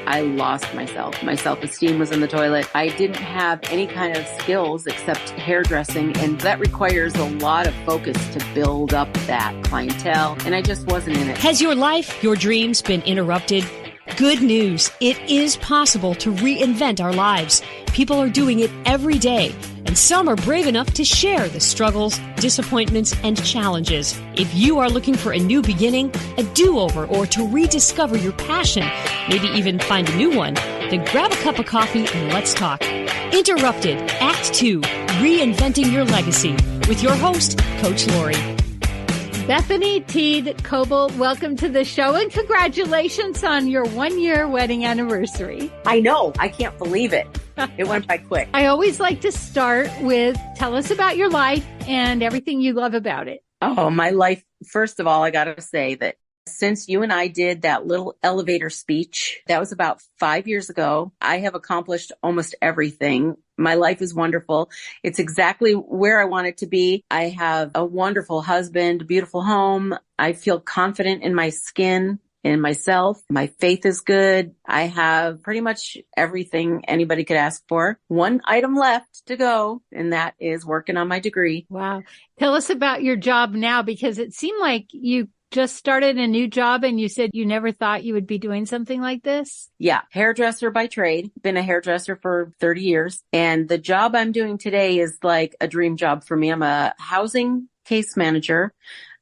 I lost myself. My self-esteem was in the toilet. I didn't have any kind of skills except hairdressing, and that requires a lot of focus to build up that clientele, and I just wasn't in it. Has your life, your dreams been interrupted? Good news. It is possible to reinvent our lives. People are doing it every day, and some are brave enough to share the struggles, disappointments, and challenges. If you are looking for a new beginning, a do-over, or to rediscover your passion, maybe even find a new one, then grab a cup of coffee and let's talk. Interrupted, Act 2, Reinventing Your Legacy, with your host, Coach Lori. Bethany Teed Coble, welcome to the show and congratulations on your 1-year wedding anniversary. I know. I can't believe it. It went by quick. I always like to start with, tell us about your life and everything you love about it. Oh, my life. First of all, I got to say that since you and I did that little elevator speech, that was about 5 years ago, I have accomplished almost everything. My life is wonderful. It's exactly where I want it to be. I have a wonderful husband, beautiful home. I feel confident in my skin, in myself. My faith is good. I have pretty much everything anybody could ask for. One item left to go, and that is working on my degree. Wow. Tell us about your job now, because it seemed like you just started a new job and you said you never thought you would be doing something like this? Yeah. Hairdresser by trade. Been a hairdresser for 30 years. And the job I'm doing today is like a dream job for me. I'm a housing case manager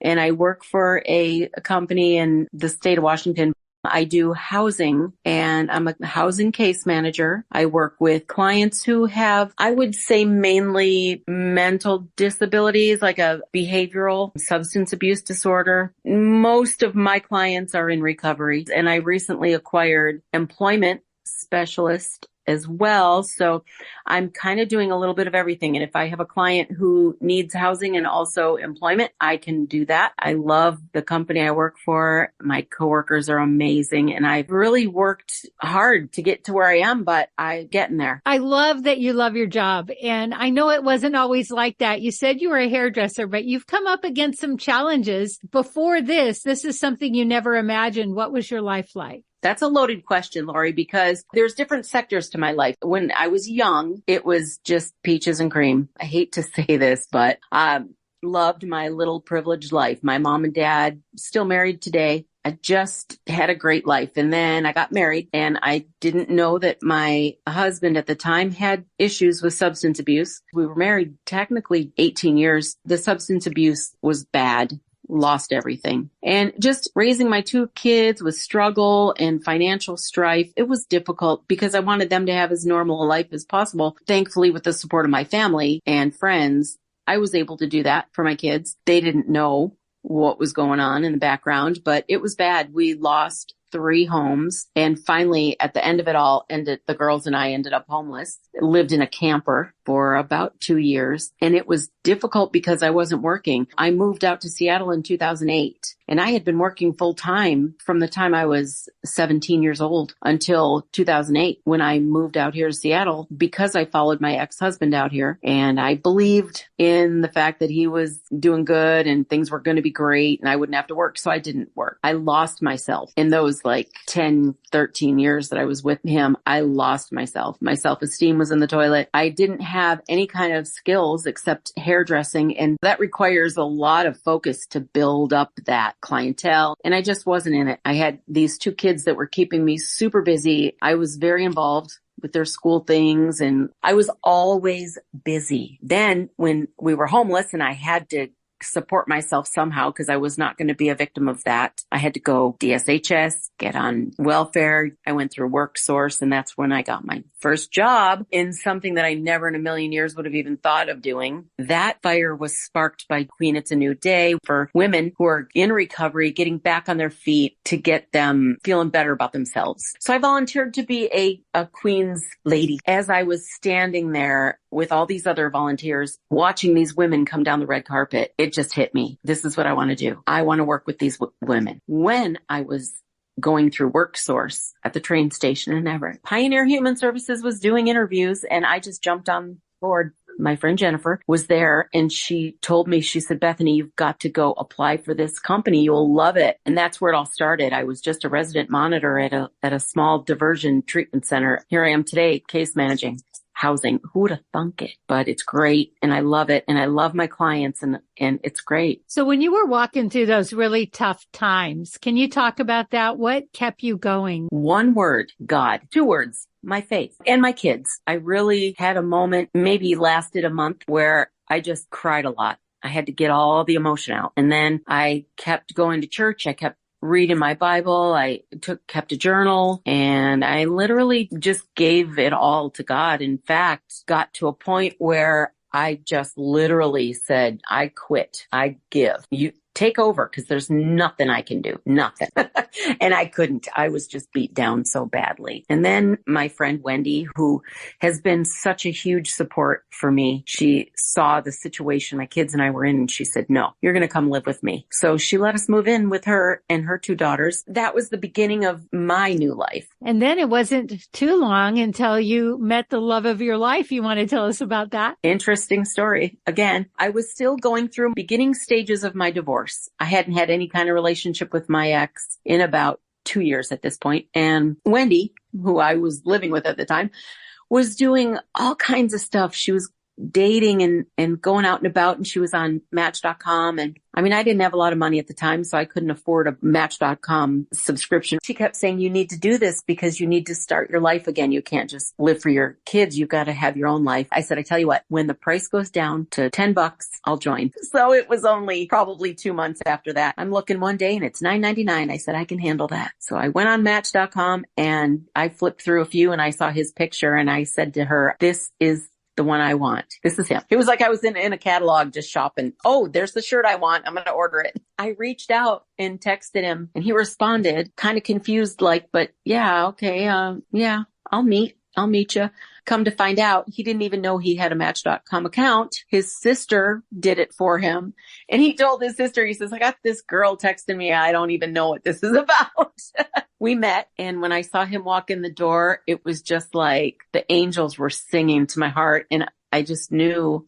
and I work for a company in the state of Washington. I do housing and I'm a housing case manager. I work with clients who have, I would say, mainly mental disabilities, like a behavioral substance abuse disorder. Most of my clients are in recovery, and I recently acquired employment specialist as well. So I'm kind of doing a little bit of everything. And if I have a client who needs housing and also employment, I can do that. I love the company I work for. My coworkers are amazing. And I've really worked hard to get to where I am, but I'm getting there. I love that you love your job. And I know it wasn't always like that. You said you were a hairdresser, but you've come up against some challenges before this. This is something you never imagined. What was your life like? That's a loaded question, Lori, because there's different sectors to my life. When I was young, it was just peaches and cream. I hate to say this, but I loved my little privileged life. My mom and dad still married today. I just had a great life. And then I got married and I didn't know that my husband at the time had issues with substance abuse. We were married technically 18 years. The substance abuse was bad. Lost everything. And just raising my 2 kids with struggle and financial strife, it was difficult because I wanted them to have as normal a life as possible. Thankfully, with the support of my family and friends, I was able to do that for my kids. They didn't know what was going on in the background, but it was bad. We lost 3 homes. And finally, at the end of it all, the girls and I ended up homeless, lived in a camper for about 2 years. And it was difficult because I wasn't working. I moved out to Seattle in 2008 and I had been working full time from the time I was 17 years old until 2008 when I moved out here to Seattle because I followed my ex-husband out here. And I believed in the fact that he was doing good and things were going to be great and I wouldn't have to work. So I didn't work. I lost myself in those like 10, 13 years that I was with him. I lost myself. My self-esteem was in the toilet. I didn't have any kind of skills except hairdressing. And that requires a lot of focus to build up that clientele. And I just wasn't in it. I had these 2 kids that were keeping me super busy. I was very involved with their school things and I was always busy. Then when we were homeless and I had to support myself somehow because I was not going to be a victim of that. I had to go DSHS, get on welfare. I went through WorkSource and that's when I got my first job in something that I never in a million years would have even thought of doing. That fire was sparked by Queen It's a New Day for women who are in recovery, getting back on their feet to get them feeling better about themselves. So I volunteered to be a Queen's lady. As I was standing there with all these other volunteers, watching these women come down the red carpet, it just hit me. This is what I want to do. I want to work with these women. When I was going through WorkSource at the train station in Everett, Pioneer Human Services was doing interviews and I just jumped on board my friend Jennifer, was there, and she told me, she said, Bethany, you've got to go apply for this company. You'll love it. And that's where it all started. I was just a resident monitor at a small diversion treatment center. Here I am today, case managing housing. Who would have thunk it? But it's great. And I love it. And I love my clients, and it's great. So when you were walking through those really tough times, can you talk about that? What kept you going? One word, God. 2 words, my faith and my kids. I really had a moment, maybe lasted a month, where I just cried a lot. I had to get all the emotion out. And then I kept going to church. I kept reading my Bible. I kept a journal, and I literally just gave it all to God. In fact, got to a point where I just literally said, I quit. I give. You take over, because there's nothing I can do. Nothing. And I couldn't. I was just beat down so badly. And then my friend Wendy, who has been such a huge support for me, she saw the situation my kids and I were in, and she said, no, you're going to come live with me. So she let us move in with her and her 2 daughters. That was the beginning of my new life. And then it wasn't too long until you met the love of your life. You want to tell us about that? Interesting story. Again, I was still going through beginning stages of my divorce. I hadn't had any kind of relationship with my ex in about 2 years at this point. And Wendy, who I was living with at the time, was doing all kinds of stuff. She was dating and going out and about, and she was on Match.com. And I mean, I didn't have a lot of money at the time, so I couldn't afford a Match.com subscription. She kept saying, you need to do this because you need to start your life again. You can't just live for your kids. You've got to have your own life. I said, I tell you what, when the price goes down to $10, I'll join. So it was only probably 2 months after that. I'm looking one day and it's $9.99. I said, I can handle that. So I went on Match.com and I flipped through a few, and I saw his picture, and I said to her, this is the one I want. This is him. It was like I was in a catalog just shopping. Oh, there's the shirt I want. I'm going to order it. I reached out and texted him, and he responded kind of confused, like, but yeah, okay. Yeah, I'll meet you. Come to find out, he didn't even know he had a Match.com account. His sister did it for him. And he told his sister, he says, I got this girl texting me. I don't even know what this is about. We met. And when I saw him walk in the door, it was just like the angels were singing to my heart. And I just knew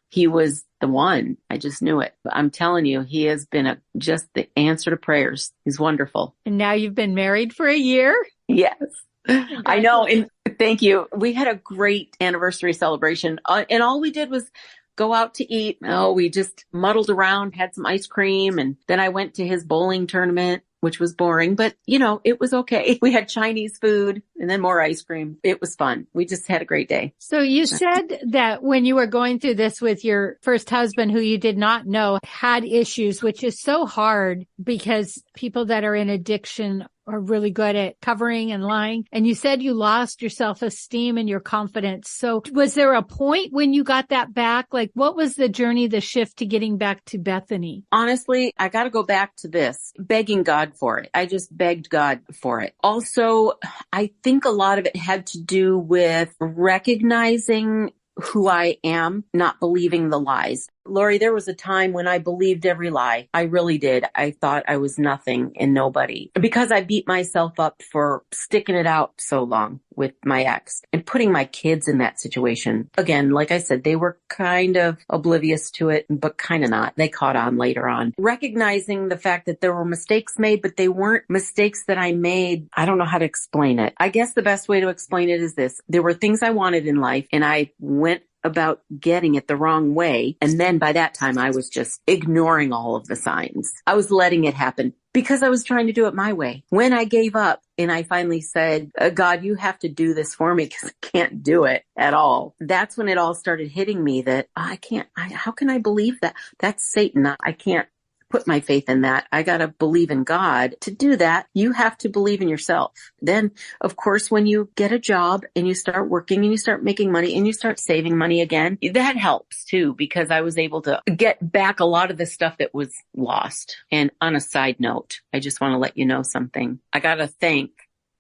he was the one. I just knew it. I'm telling you, he has been just the answer to prayers. He's wonderful. And now you've been married for a year? Yes. I know. And thank you. We had a great anniversary celebration. And all we did was go out to eat. Oh, we just muddled around, had some ice cream. And then I went to his bowling tournament, which was boring, but it was okay. We had Chinese food and then more ice cream. It was fun. We just had a great day. So you said that when you were going through this with your first husband, who you did not know had issues, which is so hard because people that are in addiction are really good at covering and lying. And you said you lost your self-esteem and your confidence. So was there a point when you got that back? Like, what was the journey, the shift to getting back to Bethany? Honestly, I got to go back to this, begging God for it. I just begged God for it. Also, I think a lot of it had to do with recognizing who I am, not believing the lies. Lori, there was a time when I believed every lie. I really did. I thought I was nothing and nobody because I beat myself up for sticking it out so long with my ex and putting my kids in that situation. Again, like I said, they were kind of oblivious to it, but kind of not. They caught on later on. Recognizing the fact that there were mistakes made, but they weren't mistakes that I made. I don't know how to explain it. I guess the best way to explain it is this. There were things I wanted in life, and I went about getting it the wrong way. And then by that time, I was just ignoring all of the signs. I was letting it happen because I was trying to do it my way. When I gave up and I finally said, God, you have to do this for me because I can't do it at all. That's when it all started hitting me that how can I believe that? That's Satan. I can't put my faith in that. I got to believe in God. To do that, you have to believe in yourself. Then, of course, when you get a job and you start working and you start making money and you start saving money again, that helps too, because I was able to get back a lot of the stuff that was lost. And on a side note, I just want to let you know something. I got to thank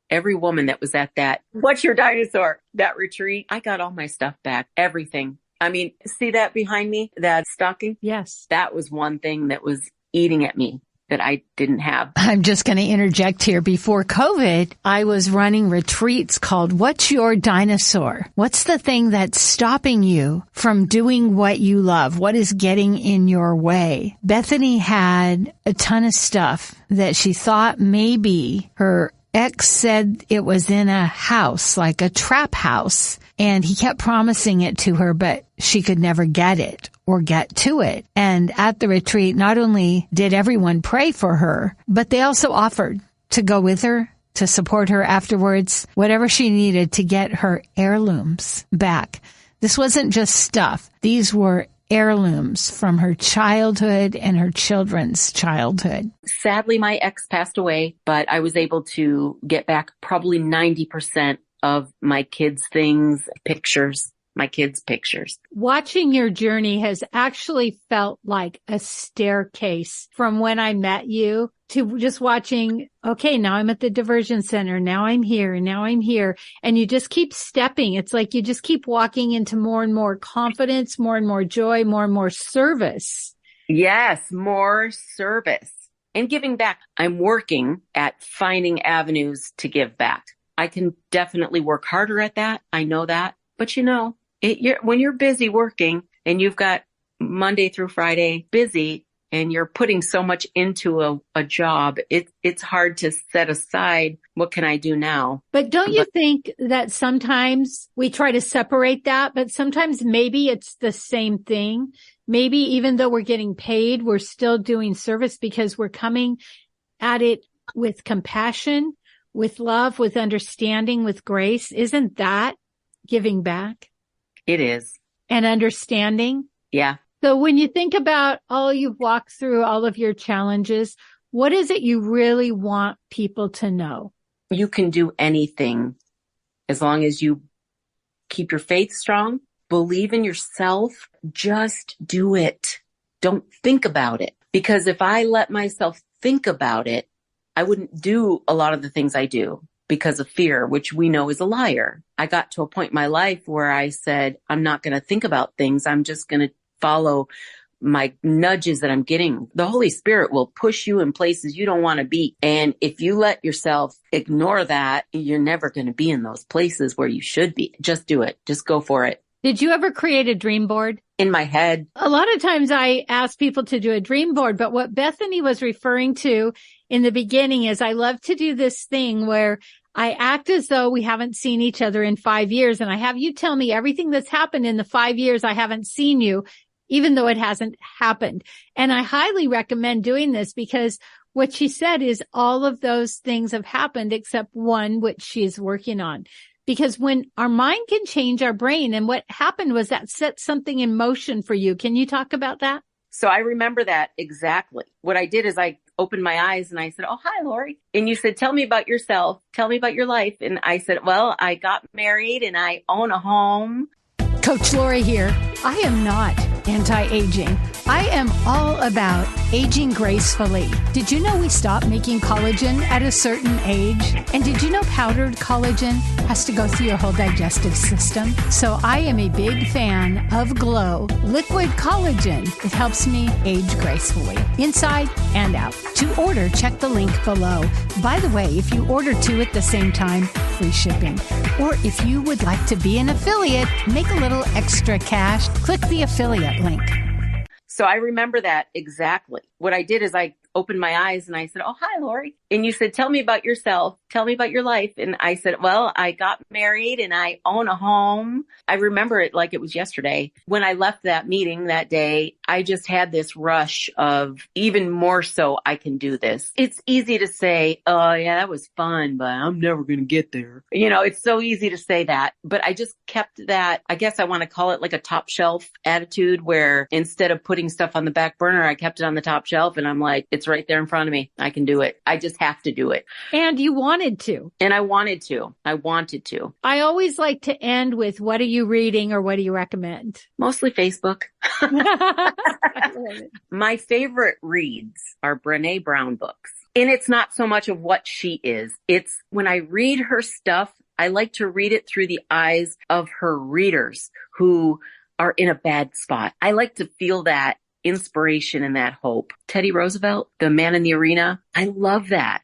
every woman that was at that, What's Your Dinosaur? That retreat. I got all my stuff back, everything. I mean, see that behind me, that stocking? Yes. That was one thing that was eating at me that I didn't have. I'm just going to interject here. Before COVID, I was running retreats called What's Your Dinosaur? What's the thing that's stopping you from doing what you love? What is getting in your way? Bethany had a ton of stuff that she thought maybe her ex said it was in a house, like a trap house, and he kept promising it to her, but she could never get it or get to it. And at the retreat, not only did everyone pray for her, but they also offered to go with her, to support her afterwards, whatever she needed to get her heirlooms back. This wasn't just stuff. These were heirlooms from her childhood and her children's childhood. Sadly, my ex passed away, but I was able to get back probably 90% of my kids' things, pictures, my kids' pictures. Watching your journey has actually felt like a staircase from when I met you to just watching, okay, now I'm at the diversion center. Now I'm here. And now I'm here. And you just keep stepping. It's like you just keep walking into more and more confidence, more and more joy, more and more service. Yes, more service and giving back. I'm working at finding avenues to give back. I can definitely work harder at that. I know that. But when you're busy working and you've got Monday through Friday busy and you're putting so much into a job, it's hard to set aside, what can I do now? But don't you think that sometimes we try to separate that, but sometimes maybe it's the same thing? Maybe even though we're getting paid, we're still doing service because we're coming at it with compassion, with love, with understanding, with grace. Isn't that giving back? It is. And understanding? Yeah. So when you think about all you've walked through, all of your challenges, what is it you really want people to know? You can do anything as long as you keep your faith strong, believe in yourself, just do it. Don't think about it. Because if I let myself think about it, I wouldn't do a lot of the things I do because of fear, which we know is a liar. I got to a point in my life where I said, I'm not going to think about things. I'm just going to follow my nudges that I'm getting. The Holy Spirit will push you in places you don't want to be. And if you let yourself ignore that, you're never going to be in those places where you should be. Just do it. Just go for it. Did you ever create a dream board? In my head. A lot of times I ask people to do a dream board, but what Bethany was referring to in the beginning is I love to do this thing where I act as though we haven't seen each other in 5 years. And I have you tell me everything that's happened in the 5 years I haven't seen you, even though it hasn't happened. And I highly recommend doing this because what she said is all of those things have happened except one, which she's working on. Because when our mind can change our brain, and what happened was that set something in motion for you. Can you talk about that? So I remember that exactly. What I did is I opened my eyes and I said, oh, hi, Lori. And you said, tell me about yourself. Tell me about your life. And I said, well, I got married and I own a home. Coach Lori here. I am not anti-aging. I am all about aging gracefully. Did you know we stop making collagen at a certain age? And did you know powdered collagen has to go through your whole digestive system? So I am a big fan of Glow Liquid Collagen. It helps me age gracefully, inside and out. To order, check the link below. By the way, if you order two at the same time, free shipping. Or if you would like to be an affiliate, make a little extra cash, click the affiliate link. So I remember that exactly. What I did is I opened my eyes and I said, oh, hi, Lori. And you said, tell me about yourself. Tell me about your life. And I said, well, I got married and I own a home. I remember it like it was yesterday. When I left that meeting that day, I just had this rush of even more so I can do this. It's easy to say, oh, yeah, that was fun, but I'm never going to get there. It's so easy to say that. But I just kept that, I guess I want to call it like a top shelf attitude where instead of putting stuff on the back burner, I kept it on the top shelf and I'm like, it's right there in front of me. I can do it. I just have to do it. And you wanted to. And I wanted to. I always like to end with, what are you reading or what do you recommend? Mostly Facebook. My favorite reads are Brené Brown books. And it's not so much of what she is. It's when I read her stuff, I like to read it through the eyes of her readers who are in a bad spot. I like to feel that inspiration and that hope. Teddy Roosevelt, the man in the arena. I love that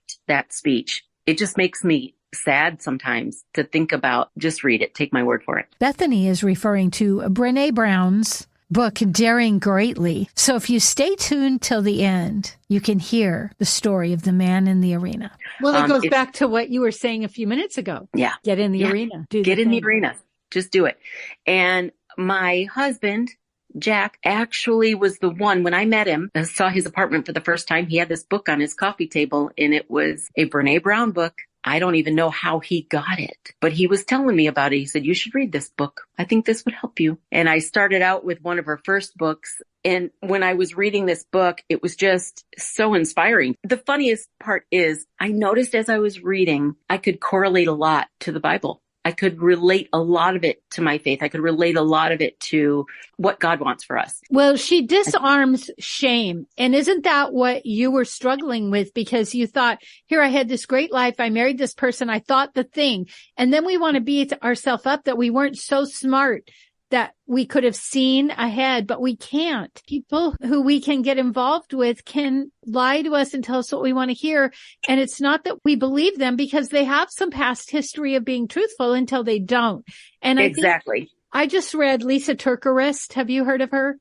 speech. It just makes me sad sometimes to think about. Just read it. Take my word for it. Bethany is referring to Brené Brown's book, Daring Greatly. So if you stay tuned till the end, you can hear the story of the man in the arena. Well, it goes back to what you were saying a few minutes ago. Yeah. Get in the arena. Get in the arena. Just do it. And my husband, Jack, actually was the one, when I met him, I saw his apartment for the first time. He had this book on his coffee table, and it was a Brené Brown book. I don't even know how he got it, but he was telling me about it. He said, you should read this book. I think this would help you. And I started out with one of her first books. And when I was reading this book, it was just so inspiring. The funniest part is I noticed as I was reading, I could correlate a lot to the Bible. I could relate a lot of it to my faith. I could relate a lot of it to what God wants for us. Well, she disarms shame. And isn't that what you were struggling with? Because you thought, here, I had this great life. I married this person. I thought the thing. And then we want to beat ourselves up that we weren't so smart that we could have seen ahead, but we can't. People who we can get involved with can lie to us and tell us what we want to hear. And it's not that we believe them because they have some past history of being truthful until they don't. And exactly. I just read Lisa Turkerist. Have you heard of her?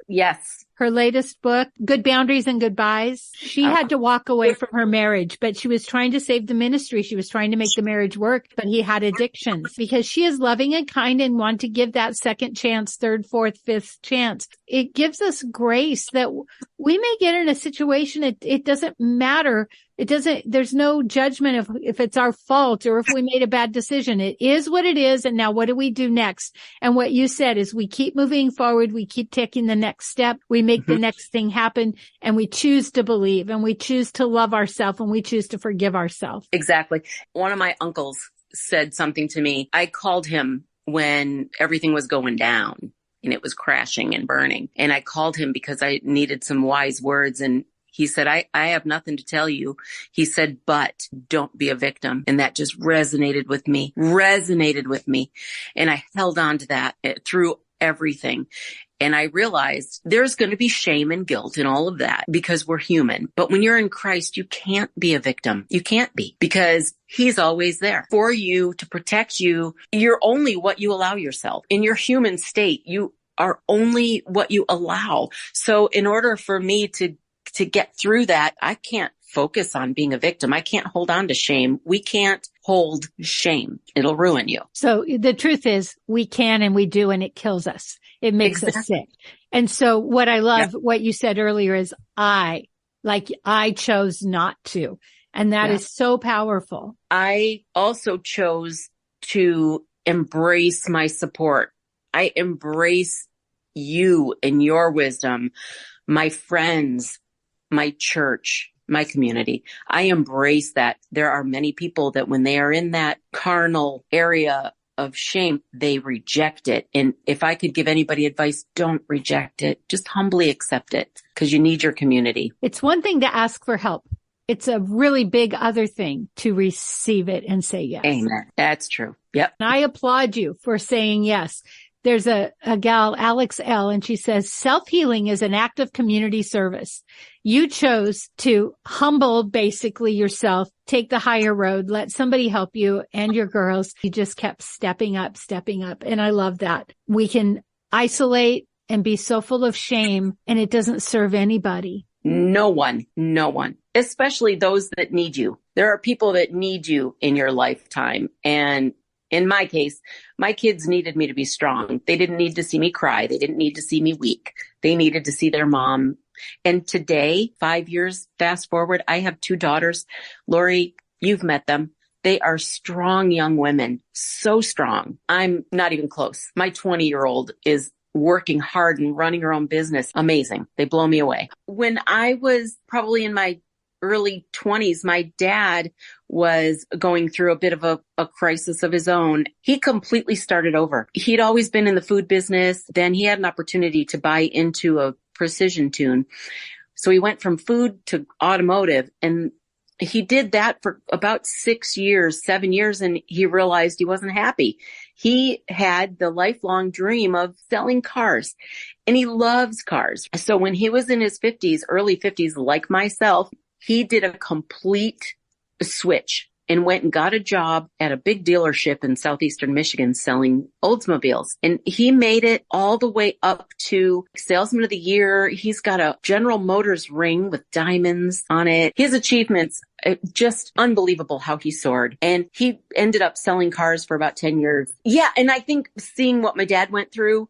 Yes. Her latest book, Good Boundaries and Goodbyes. She had to walk away from her marriage, but she was trying to save the ministry. She was trying to make the marriage work, but he had addictions because she is loving and kind and want to give that second chance, third, fourth, fifth chance. It gives us grace that we may get in a situation. It doesn't matter. There's no judgment of if it's our fault or if we made a bad decision. It is what it is. And now what do we do next? And what you said is we keep moving forward. We keep taking the next step. We make the next thing happen, and we choose to believe, and we choose to love ourselves, and we choose to forgive ourselves. Exactly. One of my uncles said something to me. I called him when everything was going down and it was crashing and burning. And I called him because I needed some wise words. And he said, I have nothing to tell you. He said, but don't be a victim. And that just resonated with me. And I held on to that through everything. And I realized there's going to be shame and guilt and all of that because we're human. But when you're in Christ, you can't be a victim. You can't be, because he's always there for you to protect you. You're only what you allow yourself. In your human state, you are only what you allow. So in order for me to get through that, I can't focus on being a victim. I can't hold on to shame. We can't hold shame. It'll ruin you. So the truth is we can and we do, and it kills us. It makes us sick. And so what I love, what you said earlier is I chose not to. And that is so powerful. I also chose to embrace my support. I embrace you and your wisdom, my friends, my church, my community. I embrace that. There are many people that when they are in that carnal area of shame, they reject it. And if I could give anybody advice, don't reject it. Just humbly accept it because you need your community. It's one thing to ask for help. It's a really big other thing to receive it and say yes. Amen. That's true. Yep. And I applaud you for saying yes. There's a gal, Alex L., and she says, self-healing is an act of community service. You chose to humble basically yourself, take the higher road, let somebody help you and your girls. You just kept stepping up. And I love that. We can isolate and be so full of shame, and it doesn't serve anybody. No one, especially those that need you. There are people that need you in your lifetime. And in my case, my kids needed me to be strong. They didn't need to see me cry. They didn't need to see me weak. They needed to see their mom. And today, 5 years fast forward, I have 2 daughters. Lori, you've met them. They are strong young women, so strong. I'm not even close. My 20-year-old is working hard and running her own business. Amazing. They blow me away. When I was probably in my early 20s, my dad was going through a bit of a crisis of his own. He completely started over. He'd always been in the food business. Then he had an opportunity to buy into a precision tune. So he went from food to automotive, and he did that for about 6 years, 7 years, and he realized he wasn't happy. He had the lifelong dream of selling cars, and he loves cars. So when he was in his 50s, early 50s, like myself, he did a complete switch and went and got a job at a big dealership in southeastern Michigan selling Oldsmobiles. And he made it all the way up to Salesman of the Year. He's got a General Motors ring with diamonds on it. His achievements, just unbelievable how he soared. And he ended up selling cars for about 10 years. Yeah. And I think seeing what my dad went through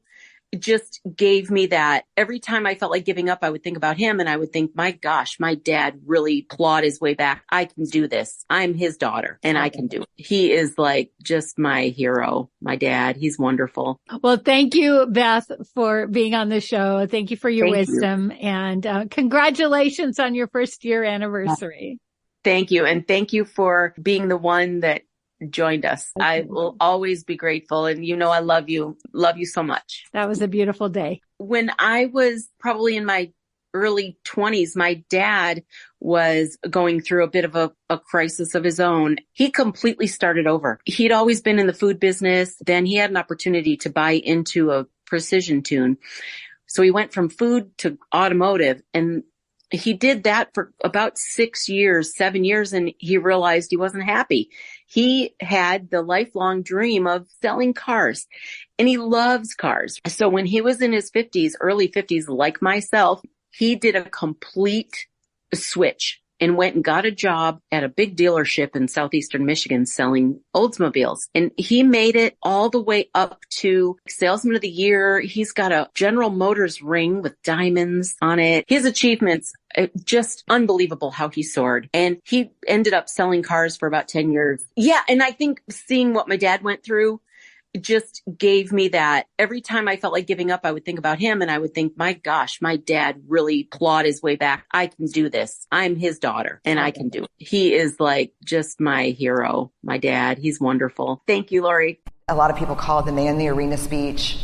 just gave me that. Every time I felt like giving up, I would think about him and I would think, my gosh, my dad really clawed his way back. I can do this. I'm his daughter and I can do it. He is like just my hero, my dad. He's wonderful. Well, thank you, Beth, for being on the show. Thank you for your wisdom and congratulations on your first year anniversary. Thank you. And thank you for being the one that joined us. I will always be grateful. And I love you so much. That was a beautiful day. When I was probably in my early 20s, my dad was going through a bit of a crisis of his own. He completely started over. He'd always been in the food business. Then he had an opportunity to buy into a precision tune. So he went from food to automotive, and he did that for about 6 years, 7 years, and he realized he wasn't happy. He had the lifelong dream of selling cars, and he loves cars. So when he was in his 50s, early 50s, like myself, he did a complete switch and went and got a job at a big dealership in southeastern Michigan selling Oldsmobiles. And he made it all the way up to Salesman of the Year. He's got a General Motors ring with diamonds on it. His achievements, just unbelievable how he soared. And he ended up selling cars for about 10 years. Yeah. And I think seeing what my dad went through just gave me that. Every time I felt like giving up, I would think about him and I would think, my gosh, my dad really clawed his way back. I can do this. I'm his daughter and I can do it. He is like just my hero, my dad. He's wonderful. Thank you, Lori. A lot of people call it the Man in the Arena speech.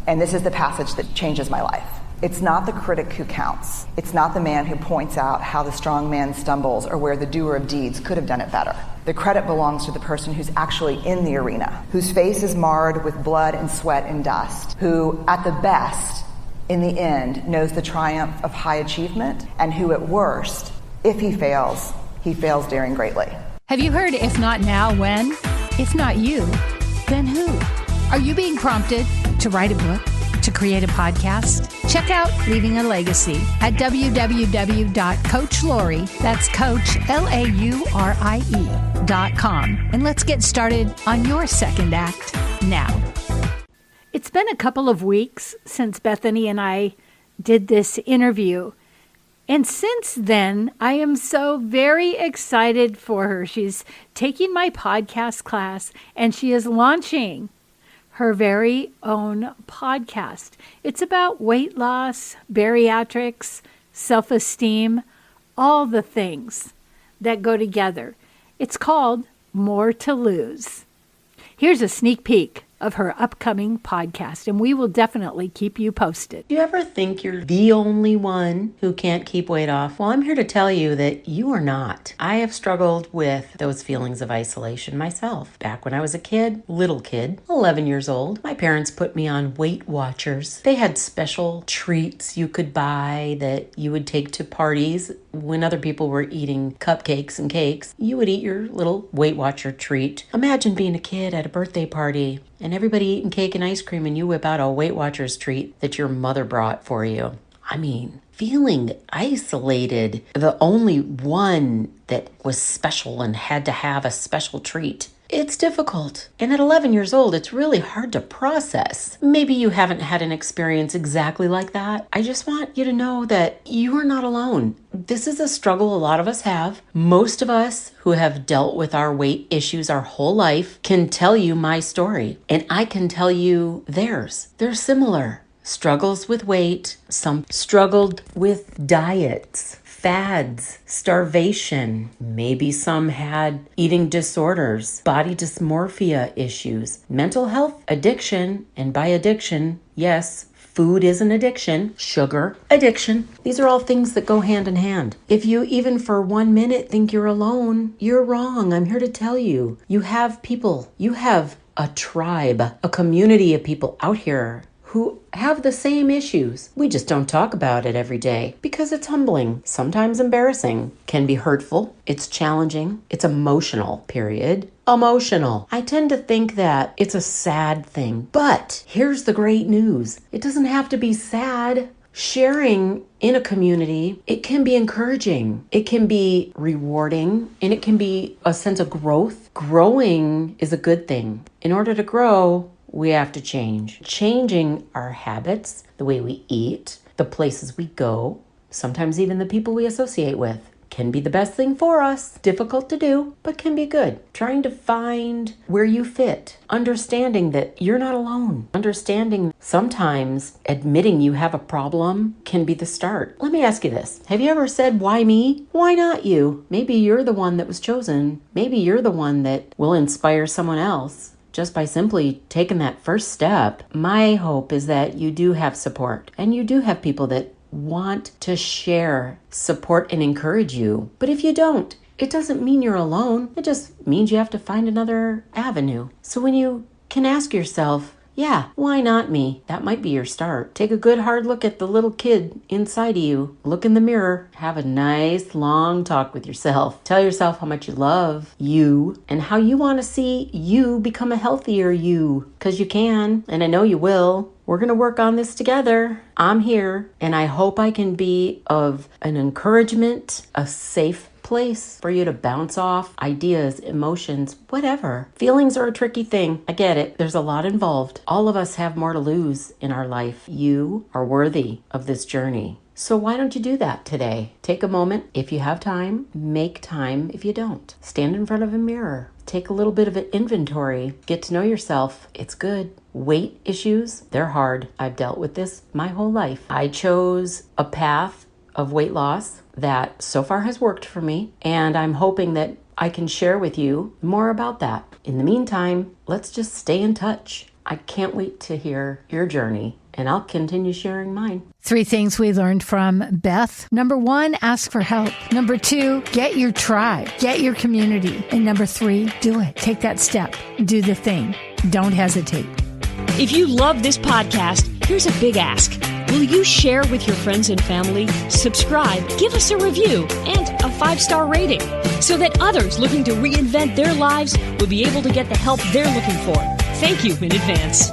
And this is the passage that changes my life. It's not the critic who counts. It's not the man who points out how the strong man stumbles or where the doer of deeds could have done it better. The credit belongs to the person who's actually in the arena, whose face is marred with blood and sweat and dust, who, at the best, in the end, knows the triumph of high achievement, and who, at worst, if he fails daring greatly. Have you heard if not now, when? If not you, then who? Are you being prompted to write a book? To create a podcast? Check out Leaving a Legacy at www.coachlaurie, that's Coach, LAURIE.com. And let's get started on your second act now. It's been a couple of weeks since Bethany and I did this interview. And since then, I am so very excited for her. She's taking my podcast class and she is launching her very own podcast. It's about weight loss, bariatrics, self-esteem, all the things that go together. It's called More to Lose. Here's a sneak peek of her upcoming podcast, and we will definitely keep you posted. Do you ever think you're the only one who can't keep weight off? Well, I'm here to tell you that you are not. I have struggled with those feelings of isolation myself. Back when I was a kid, little kid, 11 years old, my parents put me on Weight Watchers. They had special treats you could buy that you would take to parties. When other people were eating cupcakes and cakes, you would eat your little Weight Watcher treat. Imagine being a kid at a birthday party and everybody eating cake and ice cream and you whip out a Weight Watchers treat that your mother brought for you. I mean, feeling isolated, the only one that was special and had to have a special treat. It's difficult. And at 11 years old, it's really hard to process. Maybe you haven't had an experience exactly like that. I just want you to know that you are not alone. This is a struggle a lot of us have. Most of us who have dealt with our weight issues our whole life can tell you my story. And I can tell you theirs. They're similar. Struggles with weight. Some struggled with diets, fads, starvation. Maybe some had eating disorders, body dysmorphia issues, mental health, addiction, and by addiction, yes, Food is an addiction. Sugar, addiction. These are all things that go hand in hand. If you even for 1 minute think you're alone, you're wrong. I'm here to tell you. You have people. You have a tribe, a community of people out here who have the same issues. We just don't talk about it every day because it's humbling, sometimes embarrassing, can be hurtful, it's challenging, it's emotional, period. Emotional. I tend to think that it's a sad thing, but here's the great news. It doesn't have to be sad. Sharing in a community, it can be encouraging, it can be rewarding, and it can be a sense of growth. Growing is a good thing. In order to grow, we have to change. Changing our habits, the way we eat, the places we go, sometimes even the people we associate with, can be the best thing for us. Difficult to do, but can be good. Trying to find where you fit. Understanding that you're not alone. Understanding sometimes admitting you have a problem can be the start. Let me ask you this. Have you ever said, why me? Why not you? Maybe you're the one that was chosen. Maybe you're the one that will inspire someone else. Just by simply taking that first step. My hope is that you do have support and you do have people that want to share, support, and encourage you. But if you don't, it doesn't mean you're alone. It just means you have to find another avenue. So when you can ask yourself, yeah, why not me? That might be your start. Take a good hard look at the little kid inside of you. Look in the mirror. Have a nice long talk with yourself. Tell yourself how much you love you and how you want to see you become a healthier you. Because you can, and I know you will. We're going to work on this together. I'm here, and I hope I can be of an encouragement, a safe place for you to bounce off ideas, emotions, whatever. Feelings are a tricky thing. I get it. There's a lot involved. All of us have more to lose in our life. You are worthy of this journey. So why don't you do that today? Take a moment. If you have time, make time. If you don't, stand in front of a mirror. Take a little bit of an inventory. Get to know yourself. It's good. Weight issues, they're hard. I've dealt with this my whole life. I chose a path of weight loss that so far has worked for me, and I'm hoping that I can share with you more about that. In the meantime, let's just stay in touch. I can't wait to hear your journey, and I'll continue sharing mine. 3 things we learned from Beth. Number 1, ask for help. Number 2, get your tribe, get your community. And number 3, do it. Take that step. Do the thing. Don't hesitate. If you love this podcast, here's a big ask. Will you share with your friends and family, subscribe, give us a review, and a 5-star rating so that others looking to reinvent their lives will be able to get the help they're looking for? Thank you in advance.